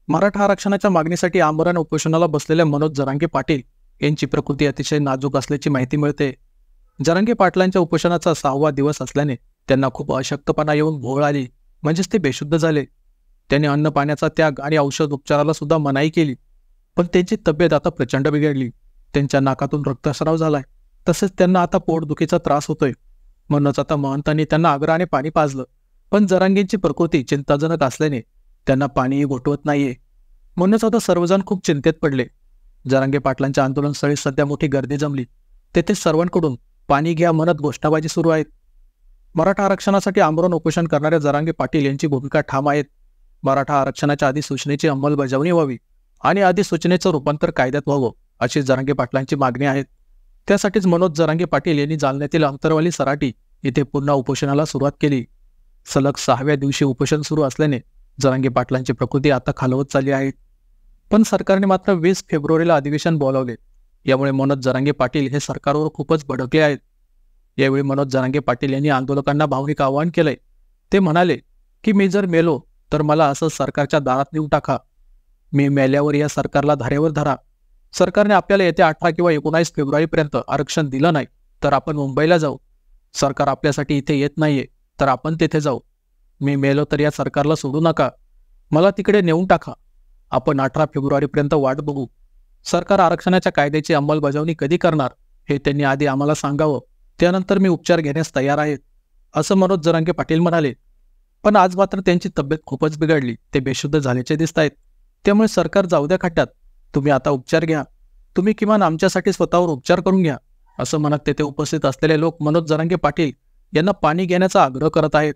मराठा आरक्षणाच्या मागणीसाठी आमरण उपोषणाला बसलेल्या मनोज जरांगे पाटील यांची प्रकृती अतिशय नाजूक असल्याची माहिती मिळते. जरांगे पाटलांच्या उपोषणाचा 6वा दिवस असल्याने त्यांना खूप अशक्तपणा येऊन भोळ आली, म्हणजेच ते बेशुद्ध झाले. त्यांनी अन्न पाण्याचा त्याग आणि औषध उपचाराला सुद्धा मनाई केली, पण त्यांची तब्येत आता प्रचंड बिघडली. त्यांच्या नाकातून रक्तस्राव झालाय, तसेच त्यांना आता पोटदुखीचा त्रास होतोय. म्हणूनच आता महंतांनी त्यांना आग्रहाने पाणी पाजलं, पण जरांगेंची प्रकृती चिंताजनक असल्याने त्यांना पाणीही गोठवत नाहीये. म्हणूनच आता सर्वजण खूप चिंतेत पडले. जरांगे पाटलांच्या आंदोलनस्थळी सध्या मोठी गर्दी जमली. तेथे सर्वांकडून पाणी घ्या म्हणत घोषणाबाजी सुरू आहेत. मराठा आरक्षणासाठी आमरण उपोषण करणाऱ्या जरांगे पाटील यांची भूमिका ठाम आहेत. मराठा आरक्षणाच्या अधिसूचनेची अंमलबजावणी व्हावी आणि अधिसूचनेचं रूपांतर कायद्यात व्हावं, अशी जरांगे पाटलांची मागणी आहे. त्यासाठीच मनोज जरांगे पाटील यांनी जालन्यातील अंतरवाली सराटी येथे पुन्हा उपोषणाला सुरुवात केली. सलग 6व्या दिवशी उपोषण सुरू असल्याने जरांगे पाटलांची प्रकृती आता खालवत चालली आहे. पण सरकारने मात्र 20 फेब्रुवारीला अधिवेशन बोलावले. यामुळे मनोज जरांगे पाटील हे सरकारवर खूपच भडकले आहेत. यावेळी मनोज जरांगे पाटील यांनी आंदोलकांना भावनिक आवाहन केलंय. ते म्हणाले की मी जर मेलो तर मला असं सरकारच्या दारात नेऊन टाका. मी मेल्यावर या सरकारला धारेवर धरा. सरकारने आपल्याला येत्या 18 किंवा 19 फेब्रुवारीपर्यंत आरक्षण दिलं नाही तर आपण मुंबईला जाऊ. सरकार आपल्यासाठी इथे येत नाहीये तर आपण तेथे जाऊ. मी मेलो तर या सरकारला सोडू नका. मला तिकडे नेऊन टाका. आपण 18 फेब्रुवारीपर्यंत वाट बघू. सरकार आरक्षणाच्या कायद्याची अंमलबजावणी कधी करणार हे त्यांनी आधी आम्हाला सांगावं. त्यानंतर मी उपचार घेण्यास तयार आहे, असं मनोज जरांगे पाटील म्हणाले. पण आज मात्र त्यांची तब्येत खूपच बिघडली. ते बेशुद्ध झाल्याचे दिसत आहेत. त्यामुळे सरकार जाऊ द्या खड्ड्यात. तुम्ही आता उपचार घ्या. तुम्ही किमान आमच्यासाठी स्वतःवर उपचार करून घ्या, असं म्हणत तेथे उपस्थित असलेले लोक मनोज जरांगे पाटील यांना पाणी घेण्याचा आग्रह करत आहेत.